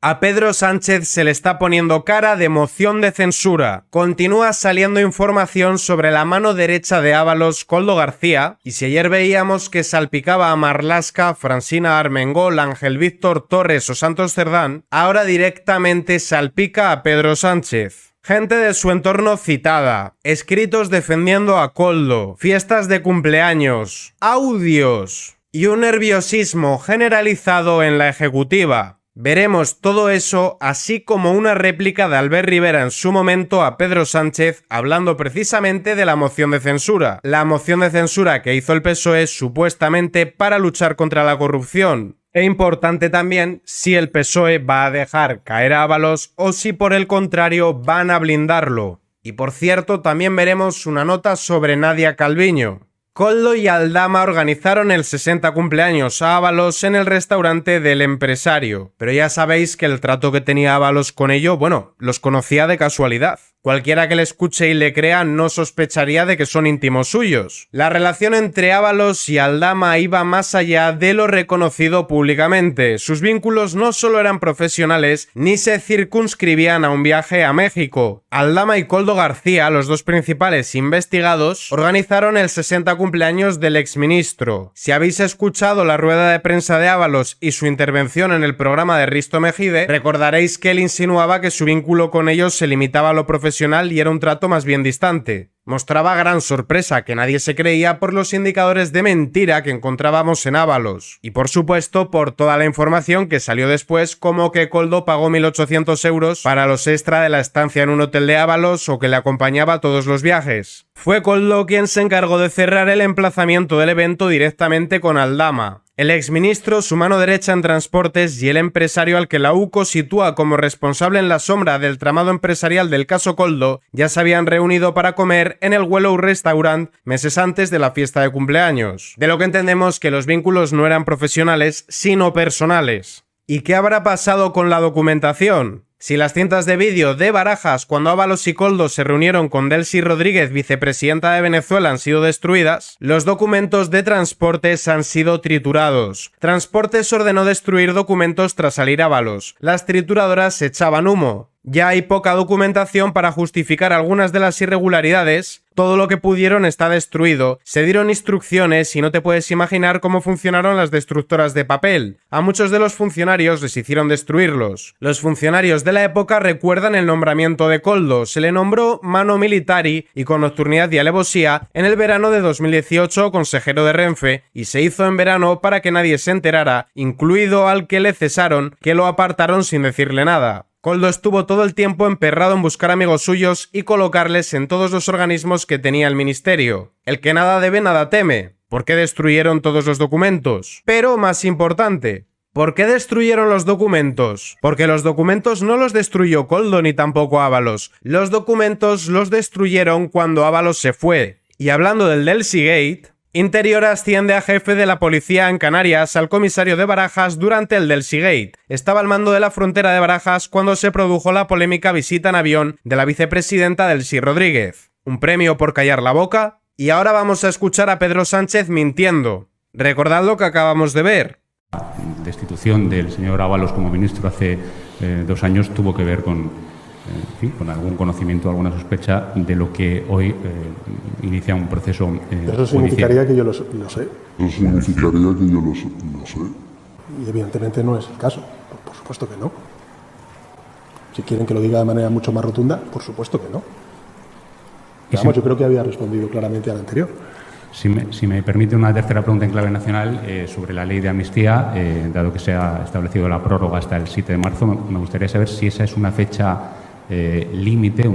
A Pedro Sánchez se le está poniendo cara de moción de censura. Continúa saliendo información sobre la mano derecha de Ábalos, Koldo García, y si ayer veíamos que salpicaba a Marlaska, Francina Armengol, Ángel Víctor Torres o Santos Cerdán, ahora directamente salpica a Pedro Sánchez. Gente de su entorno citada, escritos defendiendo a Koldo, fiestas de cumpleaños, audios y un nerviosismo generalizado en la ejecutiva. Veremos todo eso, así como una réplica de Albert Rivera en su momento a Pedro Sánchez hablando precisamente de la moción de censura. La moción de censura que hizo el PSOE supuestamente para luchar contra la corrupción. E importante también si el PSOE va a dejar caer a Ábalos o si por el contrario van a blindarlo. Y por cierto, también veremos una nota sobre Nadia Calviño. Koldo y Aldama organizaron el 60 cumpleaños a Ábalos en el restaurante del empresario, pero ya sabéis que el trato que tenía Ábalos con ello, bueno, los conocía de casualidad. Cualquiera que le escuche y le crea no sospecharía de que son íntimos suyos. La relación entre Ábalos y Aldama iba más allá de lo reconocido públicamente. Sus vínculos no solo eran profesionales, ni se circunscribían a un viaje a México. Aldama y Koldo García, los dos principales investigados, organizaron el 60 cumpleaños del exministro. Si habéis escuchado la rueda de prensa de Ábalos y su intervención en el programa de Risto Mejide, recordaréis que él insinuaba que su vínculo con ellos se limitaba a lo profesional y era un trato más bien distante. Mostraba gran sorpresa que nadie se creía por los indicadores de mentira que encontrábamos en Ábalos. Y por supuesto por toda la información que salió después, como que Koldo pagó 1.800 euros para los extra de la estancia en un hotel de Ábalos o que le acompañaba a todos los viajes. Fue Koldo quien se encargó de cerrar el emplazamiento del evento directamente con Aldama. El exministro, su mano derecha en transportes y el empresario al que la UCO sitúa como responsable en la sombra del tramado empresarial del caso Koldo, ya se habían reunido para comer en el Willow Restaurant meses antes de la fiesta de cumpleaños. De lo que entendemos que los vínculos no eran profesionales, sino personales. ¿Y qué habrá pasado con la documentación? Si las cintas de vídeo de Barajas cuando Ábalos y Koldo se reunieron con Delcy Rodríguez, vicepresidenta de Venezuela, han sido destruidas, los documentos de Transportes han sido triturados. Transportes ordenó destruir documentos tras salir Ábalos. Las trituradoras echaban humo. Ya hay poca documentación para justificar algunas de las irregularidades. Todo lo que pudieron está destruido. Se dieron instrucciones y no te puedes imaginar cómo funcionaron las destructoras de papel. A muchos de los funcionarios les hicieron destruirlos. Los funcionarios de la época recuerdan el nombramiento de Koldo. Se le nombró mano militari y con nocturnidad y alevosía en el verano de 2018 consejero de Renfe, y se hizo en verano para que nadie se enterara, incluido al que le cesaron, que lo apartaron sin decirle nada. Koldo estuvo todo el tiempo emperrado en buscar amigos suyos y colocarles en todos los organismos que tenía el ministerio. El que nada debe, nada teme. ¿Por qué destruyeron todos los documentos? Pero más importante, ¿por qué destruyeron los documentos? Porque los documentos no los destruyó Koldo ni tampoco Ábalos. Los documentos los destruyeron cuando Ábalos se fue. Y hablando del Delcy Gate, Interior asciende a jefe de la policía en Canarias al comisario de Barajas durante el Delcy Gate. Estaba al mando de la frontera de Barajas cuando se produjo la polémica visita en avión de la vicepresidenta Delcy Rodríguez. Un premio por callar la boca. Y ahora vamos a escuchar a Pedro Sánchez mintiendo. Recordad lo que acabamos de ver. La destitución del señor Ábalos como ministro hace 2 años tuvo que ver con algún conocimiento, alguna sospecha de lo que hoy inicia un proceso Eso significaría que yo lo sé. Eso significaría que yo lo sé. Y evidentemente no es el caso. Por supuesto que no. Si quieren que lo diga de manera mucho más rotunda, por supuesto que no. Vamos, yo creo que había respondido claramente al anterior. Si me permite una tercera pregunta en clave nacional sobre la ley de amnistía, dado que se ha establecido la prórroga hasta el 7 de marzo, me gustaría saber si esa es una fecha límite.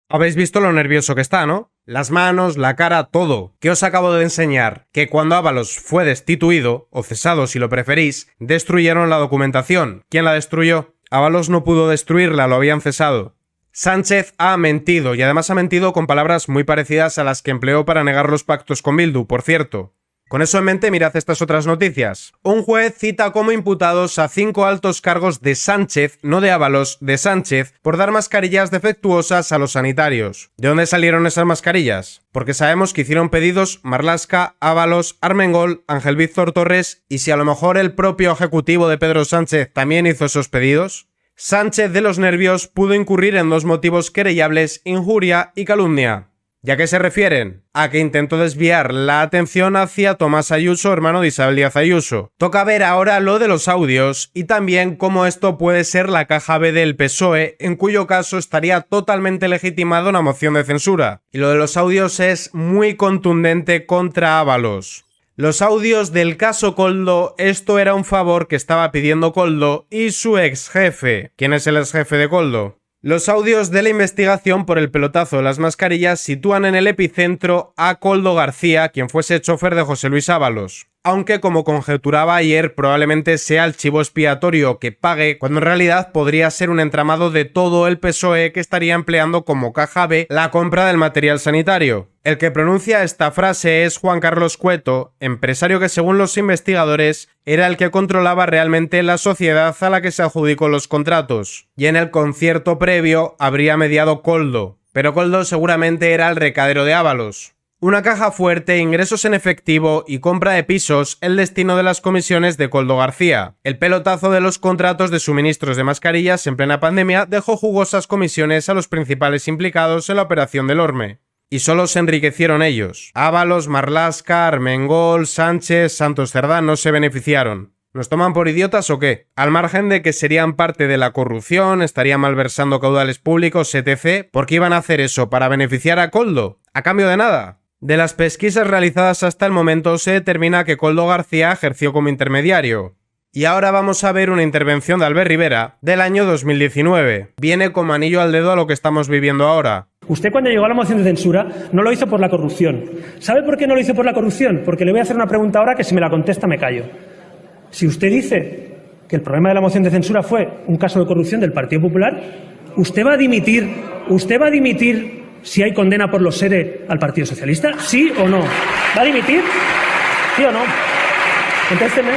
Habéis visto lo nervioso que está, ¿no? Las manos, la cara, todo. ¿Qué os acabo de enseñar? Que cuando Ábalos fue destituido, o cesado si lo preferís, destruyeron la documentación. ¿Quién la destruyó? Ábalos no pudo destruirla, lo habían cesado. Sánchez ha mentido, y además ha mentido con palabras muy parecidas a las que empleó para negar los pactos con Bildu, por cierto. Con eso en mente, mirad estas otras noticias. Un juez cita como imputados a 5 altos cargos de Sánchez, no de Ábalos, de Sánchez, por dar mascarillas defectuosas a los sanitarios. ¿De dónde salieron esas mascarillas? Porque sabemos que hicieron pedidos Marlaska, Ábalos, Armengol, Ángel Víctor Torres, y si a lo mejor el propio ejecutivo de Pedro Sánchez también hizo esos pedidos. Sánchez, de los nervios, pudo incurrir en 2 motivos querellables: injuria y calumnia. ¿Y a qué se refieren? A que intentó desviar la atención hacia Tomás Ayuso, hermano de Isabel Díaz Ayuso. Toca ver ahora lo de los audios y también cómo esto puede ser la caja B del PSOE, en cuyo caso estaría totalmente legitimada una moción de censura. Y lo de los audios es muy contundente contra Ábalos. Los audios del caso Koldo, esto era un favor que estaba pidiendo Koldo y su ex jefe. ¿Quién es el ex jefe de Koldo? Los audios de la investigación por el pelotazo de las mascarillas sitúan en el epicentro a Koldo García, quien fuese chofer de José Luis Ábalos. Aunque, como conjeturaba ayer, probablemente sea el chivo expiatorio que pague, cuando en realidad podría ser un entramado de todo el PSOE que estaría empleando como caja B la compra del material sanitario. El que pronuncia esta frase es Juan Carlos Cueto, empresario que según los investigadores era el que controlaba realmente la sociedad a la que se adjudicó los contratos. Y en el concierto previo habría mediado Koldo, pero Koldo seguramente era el recadero de Ábalos. Una caja fuerte, ingresos en efectivo y compra de pisos, el destino de las comisiones de Koldo García. El pelotazo de los contratos de suministros de mascarillas en plena pandemia dejó jugosas comisiones a los principales implicados en la operación del Orme. Y solo se enriquecieron ellos. Ábalos, Marlaska, Armengol, Sánchez, Santos Cerdán no se beneficiaron. ¿Nos toman por idiotas o qué? Al margen de que serían parte de la corrupción, estarían malversando caudales públicos, etc., ¿por qué iban a hacer eso? ¿Para beneficiar a Koldo? ¿A cambio de nada? De las pesquisas realizadas hasta el momento se determina que Koldo García ejerció como intermediario. Y ahora vamos a ver una intervención de Albert Rivera del año 2019. Viene como anillo al dedo a lo que estamos viviendo ahora. Usted, cuando llegó a la moción de censura, no lo hizo por la corrupción. ¿Sabe por qué no lo hizo por la corrupción? Porque le voy a hacer una pregunta ahora que si me la contesta me callo. Si usted dice que el problema de la moción de censura fue un caso de corrupción del Partido Popular, ¿usted va a dimitir si hay condena por los SERE al Partido Socialista? ¿Sí o no? ¿Va a dimitir? ¿Sí o no? Contésteme.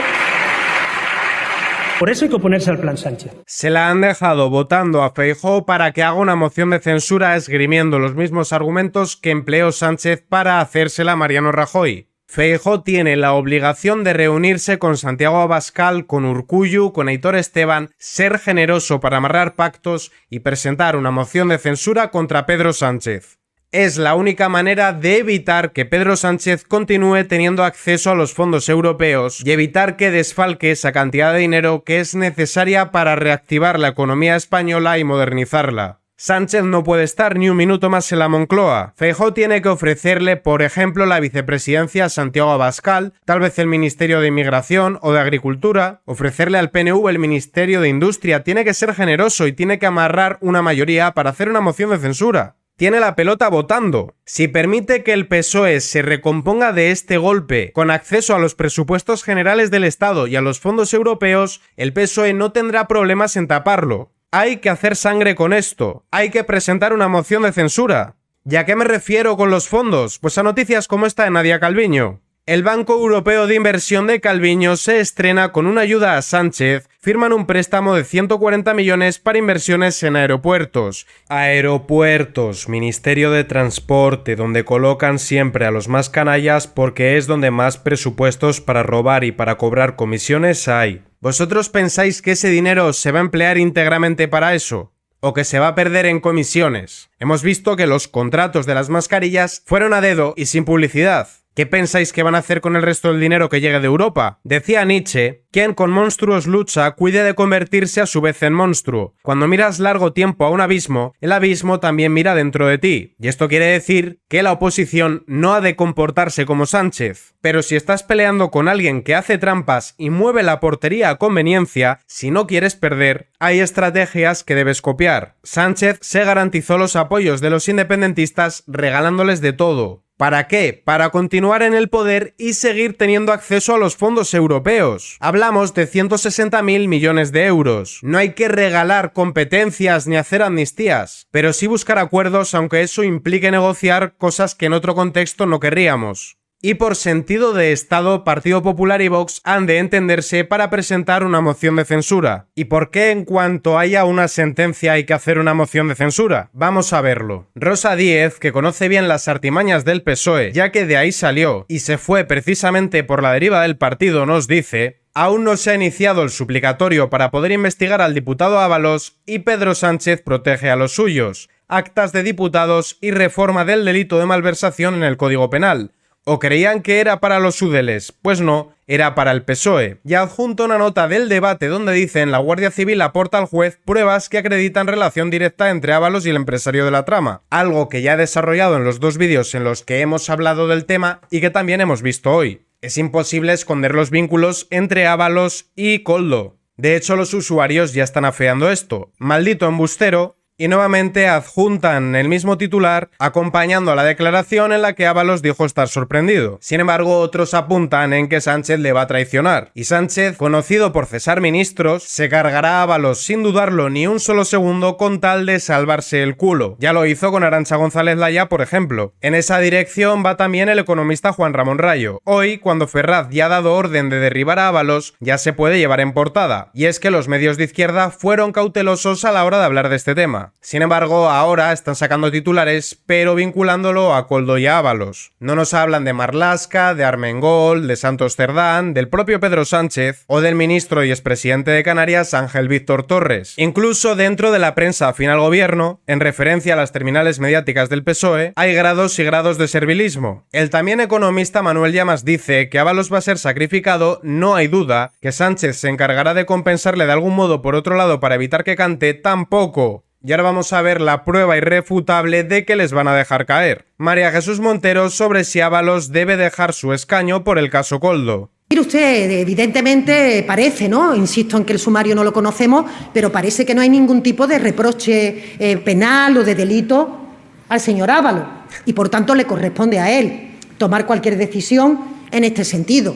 Por eso hay que oponerse al plan Sánchez. Se la han dejado votando a Feijóo para que haga una moción de censura esgrimiendo los mismos argumentos que empleó Sánchez para hacérsela a Mariano Rajoy. Feijóo tiene la obligación de reunirse con Santiago Abascal, con Urkullu, con Aitor Esteban, ser generoso para amarrar pactos y presentar una moción de censura contra Pedro Sánchez. Es la única manera de evitar que Pedro Sánchez continúe teniendo acceso a los fondos europeos y evitar que desfalque esa cantidad de dinero que es necesaria para reactivar la economía española y modernizarla. Sánchez no puede estar ni un minuto más en la Moncloa. Feijóo tiene que ofrecerle, por ejemplo, la vicepresidencia a Santiago Abascal, tal vez el Ministerio de Inmigración o de Agricultura, ofrecerle al PNV el Ministerio de Industria. Tiene que ser generoso y tiene que amarrar una mayoría para hacer una moción de censura. Tiene la pelota votando. Si permite que el PSOE se recomponga de este golpe con acceso a los presupuestos generales del Estado y a los fondos europeos, el PSOE no tendrá problemas en taparlo. Hay que hacer sangre con esto. Hay que presentar una moción de censura. ¿Y a qué me refiero con los fondos? Pues a noticias como esta de Nadia Calviño. El Banco Europeo de Inversión de Calviño se estrena con una ayuda a Sánchez. Firman un préstamo de 140 millones para inversiones en aeropuertos. Aeropuertos, Ministerio de Transporte, donde colocan siempre a los más canallas porque es donde más presupuestos para robar y para cobrar comisiones hay. ¿Vosotros pensáis que ese dinero se va a emplear íntegramente para eso? ¿O que se va a perder en comisiones? Hemos visto que los contratos de las mascarillas fueron a dedo y sin publicidad. ¿Qué pensáis que van a hacer con el resto del dinero que llegue de Europa? Decía Nietzsche, quien con monstruos lucha cuide de convertirse a su vez en monstruo. Cuando miras largo tiempo a un abismo, el abismo también mira dentro de ti. Y esto quiere decir que la oposición no ha de comportarse como Sánchez. Pero si estás peleando con alguien que hace trampas y mueve la portería a conveniencia, si no quieres perder, hay estrategias que debes copiar. Sánchez se garantizó los apoyos de los independentistas regalándoles de todo. ¿Para qué? Para continuar en el poder y seguir teniendo acceso a los fondos europeos. Hablamos de 160.000 millones de euros. No hay que regalar competencias ni hacer amnistías, pero sí buscar acuerdos, aunque eso implique negociar cosas que en otro contexto no querríamos. y por sentido de Estado, Partido Popular y Vox han de entenderse para presentar una moción de censura. ¿Y por qué en cuanto haya una sentencia hay que hacer una moción de censura? Vamos a verlo. Rosa Díez, que conoce bien las artimañas del PSOE, ya que de ahí salió y se fue precisamente por la deriva del partido, nos dice: aún no se ha iniciado el suplicatorio para poder investigar al diputado Ábalos y Pedro Sánchez protege a los suyos. Actas de diputados y reforma del delito de malversación en el Código Penal. ¿O creían que era para los Udeles? Pues no, era para el PSOE. Y adjunto una nota del debate donde dicen: la Guardia Civil aporta al juez pruebas que acreditan relación directa entre Ábalos y el empresario de la trama. Algo que ya he desarrollado en los dos vídeos en los que hemos hablado del tema y que también hemos visto hoy. Es imposible esconder los vínculos entre Ábalos y Koldo. De hecho, los usuarios ya están afeando esto. Maldito embustero. Y nuevamente adjuntan el mismo titular acompañando a la declaración en la que Ábalos dijo estar sorprendido. Sin embargo, otros apuntan en que Sánchez le va a traicionar. Y Sánchez, conocido por cesar ministros, se cargará a Ábalos sin dudarlo ni un solo segundo con tal de salvarse el culo. Ya lo hizo con Arantxa González Laya, por ejemplo. En esa dirección va también el economista Juan Ramón Rayo. Hoy, cuando Ferraz ya ha dado orden de derribar a Ábalos, ya se puede llevar en portada. Y es que los medios de izquierda fueron cautelosos a la hora de hablar de este tema. Sin embargo, ahora están sacando titulares, pero vinculándolo a Koldo y a Ábalos. No nos hablan de Marlaska, de Armengol, de Santos Cerdán, del propio Pedro Sánchez o del ministro y expresidente de Canarias Ángel Víctor Torres. Incluso dentro de la prensa afín al gobierno, en referencia a las terminales mediáticas del PSOE, hay grados y grados de servilismo. El también economista Manuel Llamas dice que Ábalos va a ser sacrificado, no hay duda, que Sánchez se encargará de compensarle de algún modo por otro lado para evitar que cante, tampoco. Y ahora vamos a ver la prueba irrefutable de que les van a dejar caer. María Jesús Montero sobre si Ábalos debe dejar su escaño por el caso Koldo. Mire usted, evidentemente parece, ¿no? Insisto en que el sumario no lo conocemos, pero parece que no hay ningún tipo de reproche penal o de delito al señor Ábalos. Y por tanto le corresponde a él tomar cualquier decisión en este sentido.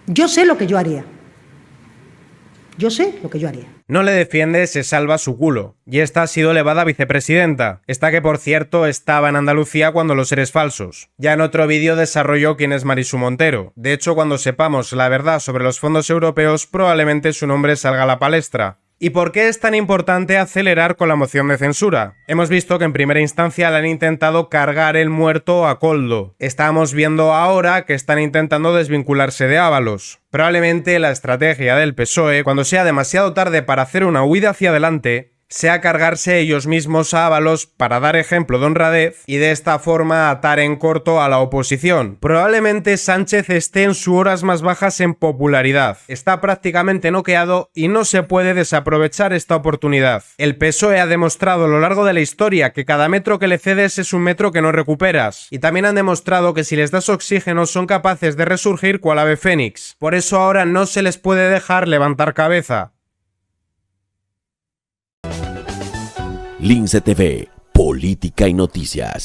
Yo sé lo que yo haría. Yo sé lo que yo haría. No le defiende, se salva su culo. Y esta ha sido elevada a vicepresidenta. Esta que, por cierto, estaba en Andalucía cuando los eres falsos. Ya en otro vídeo desarrolló quién es Marisu Montero. De hecho, cuando sepamos la verdad sobre los fondos europeos, probablemente su nombre salga a la palestra. ¿Y por qué es tan importante acelerar con la moción de censura? Hemos visto que en primera instancia le han intentado cargar el muerto a Koldo. Estamos viendo ahora que están intentando desvincularse de Ábalos. Probablemente la estrategia del PSOE, cuando sea demasiado tarde para hacer una huida hacia adelante, sea cargarse ellos mismos a Ábalos para dar ejemplo de honradez y de esta forma atar en corto a la oposición. Probablemente Sánchez esté en sus horas más bajas en popularidad. Está prácticamente noqueado y no se puede desaprovechar esta oportunidad. El PSOE ha demostrado a lo largo de la historia que cada metro que le cedes es un metro que no recuperas. Y también han demostrado que si les das oxígeno son capaces de resurgir cual ave fénix. Por eso ahora no se les puede dejar levantar cabeza. Lince TV, política y noticias.